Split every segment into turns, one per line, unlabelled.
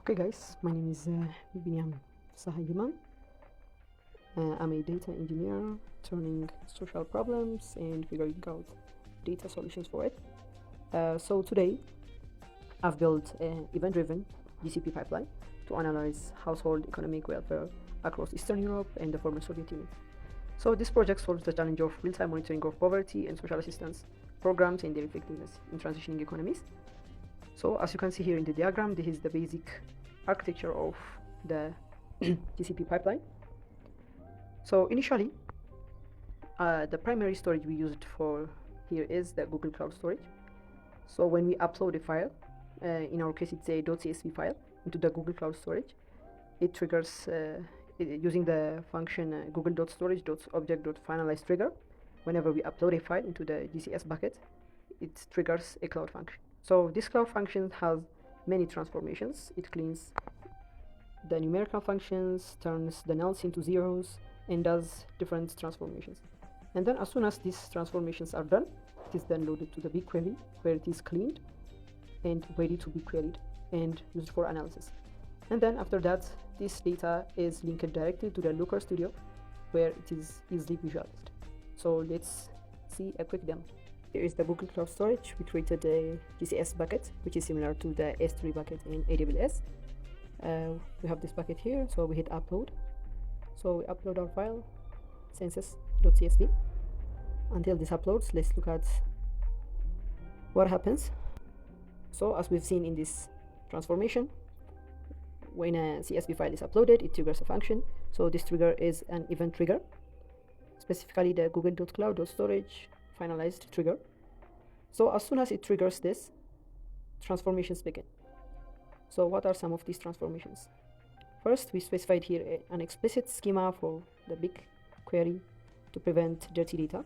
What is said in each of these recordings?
Okay guys, my name is Binyam Sahayiman. I'm a data engineer turning social problems and figuring out data solutions for it. So today I've built an event-driven GCP pipeline to analyze household economic welfare across Eastern Europe and the former Soviet Union. So this project solves the challenge of real-time monitoring of poverty and social assistance programs and their effectiveness in transitioning economies. So as you can see here in the diagram, this is the basic architecture of the GCP pipeline. So initially, the primary storage we used for here is the Google Cloud Storage. So when we upload a file, in our case it's a .csv file, into the Google Cloud Storage, it triggers using the function google.storage.object.finalize trigger. Whenever we upload a file into the GCS bucket, it triggers a cloud function. So this cloud function has many transformations. It cleans the numerical functions, turns the nulls into zeros, and does different transformations. And then as soon as these transformations are done, it is then loaded to the BigQuery, where it is cleaned and ready to be queried and used for analysis. And then after that, this data is linked directly to the Looker Studio, where it is easily visualized. So let's see a quick demo. Here is the Google Cloud Storage. We created a GCS bucket, which is similar to the S3 bucket in AWS. We have this bucket here, so we hit upload. So we upload our file, census.csv. Until this uploads, let's look at what happens. So as we've seen in this transformation, when a CSV file is uploaded, it triggers a function. So this trigger is an event trigger, specifically the google.cloud.storage finalized trigger. So as soon as it triggers this, transformations begin. So what are some of these transformations? First, we specified here an explicit schema for the BigQuery to prevent dirty data.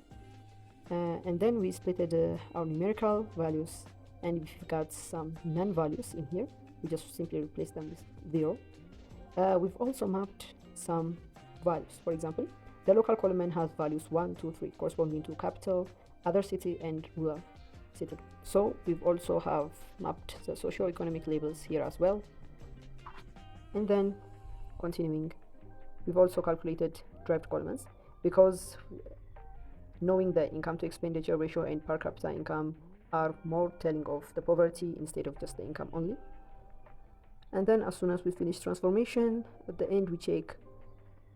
And then we splitted our numerical values, and we've got some non-values in here. We just simply replace them with 0. We've also mapped some values. For example, the local column has values 1, 2, 3, corresponding to capital, other city, and rural city. So we've also have mapped the socio-economic labels here as well. And then continuing, we've also calculated derived columns, because knowing the income to expenditure ratio and per capita income are more telling of the poverty instead of just the income only. And then as soon as we finish transformation, at the end we check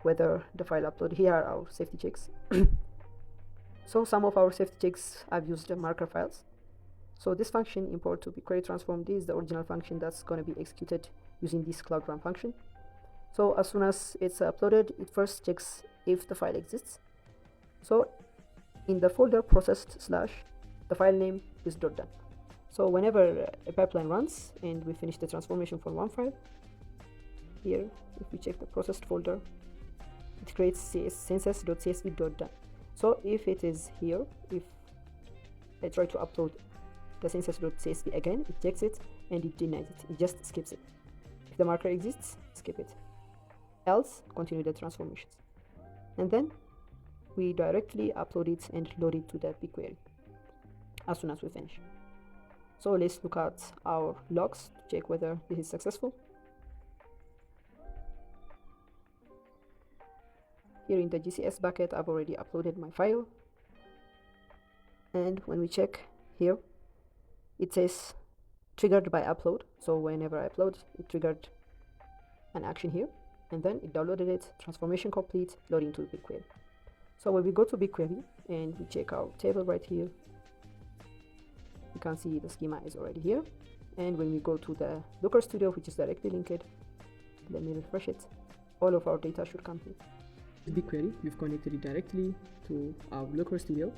whether the file uploaded. Here are our safety checks. So some of our safety checks I've used the marker files. So this function import to BigQuery transform, this is the original function that's going to be executed using this cloud run function. So as soon as it's uploaded, it first checks if the file exists. So in the folder processed / the file name is .done. So whenever a pipeline runs and we finish the transformation for one file, here if we check the processed folder, it creates census.csv.done. So if it is here, if I try to upload the census.csv again, it checks it and it denies it. It just skips it. If the marker exists, skip it. Else, continue the transformations. And then we directly upload it and load it to the BigQuery as soon as we finish. So let's look at our logs to check whether this is successful. Here in the GCS bucket, I've already uploaded my file. And when we check here, it says triggered by upload. So whenever I upload, it triggered an action here. And then it downloaded it, transformation complete, loading to BigQuery. So when we go to BigQuery and we check our table right here, you can see the schema is already here. And when we go to the Looker Studio, which is directly linked, let me refresh it, all of our data should come here. BigQuery, we've connected it directly to our Looker Studio.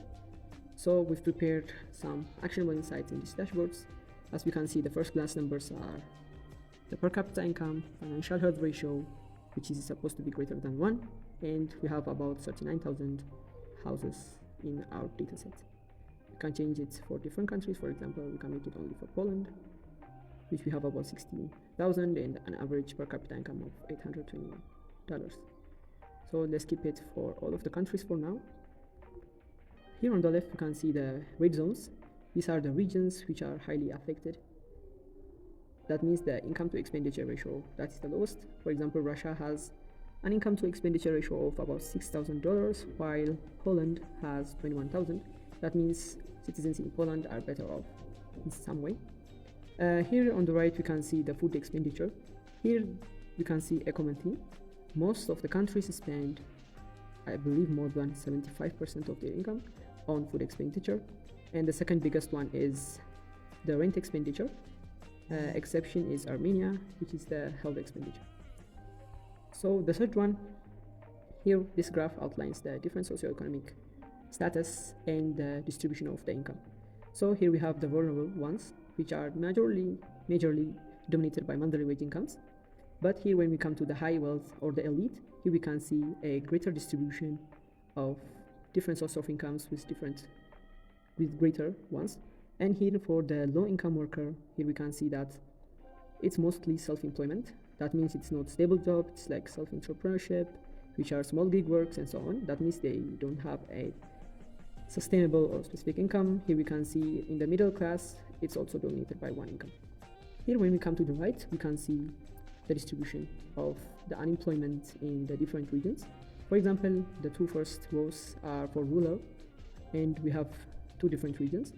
So we've prepared some actionable insights in these dashboards. As we can see, the first class numbers are the per capita income, financial health ratio, which is supposed to be greater than 1, and we have about 39,000 houses in our dataset. We can change it for different countries. For example, we can make it only for Poland, which we have about 16,000 and an average per capita income of $821. So let's keep it for all of the countries for now. Here on the left, you can see the red zones. These are the regions which are highly affected That means the income to expenditure ratio, that is the lowest. For example, Russia has an income to expenditure ratio of about $6,000, while Poland has 21,000. That means citizens in Poland are better off in some way. Here on the right, we can see the food expenditure. Here we can see a common theme. Most of the countries spend, I believe, more than 75% of their income on food expenditure. And the second biggest one is the rent expenditure. Exception is Armenia, which is the health expenditure. So the third one, here this graph outlines the different socioeconomic status and the distribution of the income. So here we have the vulnerable ones, which are majorly dominated by monthly wage incomes. But here when we come to the high wealth or the elite, here we can see a greater distribution of different sources of incomes with greater ones. And here for the low income worker, here we can see that it's mostly self-employment. That means it's not stable job, it's like self-entrepreneurship, which are small gig works and so on. That means they don't have a sustainable or specific income. Here we can see in the middle class, it's also dominated by one income. Here when we come to the right, we can see the distribution of the unemployment in the different regions. For example, the two first rows are for rural, and we have two different regions.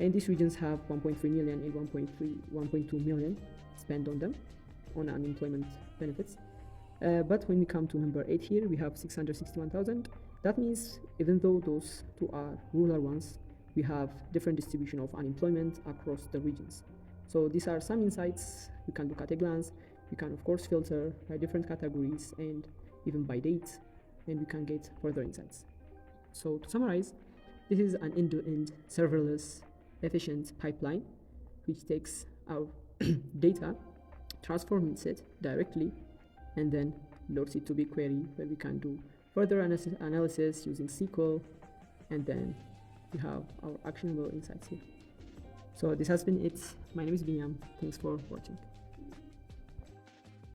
And these regions have 1.3 million and 1.2 million spent on them, on unemployment benefits. But when we come to number 8 here, we have 661,000. That means even though those two are rural ones, we have different distribution of unemployment across the regions. So these are some insights we can look at a glance. We can of course filter by different categories and even by dates, and we can get further insights. So to summarize, this is an end-to-end serverless efficient pipeline which takes our data, transforms it directly, and then loads it to BigQuery, where we can do further analysis using SQL, and then we have our actionable insights here. So this has been it. My name is Binyam. Thanks for watching.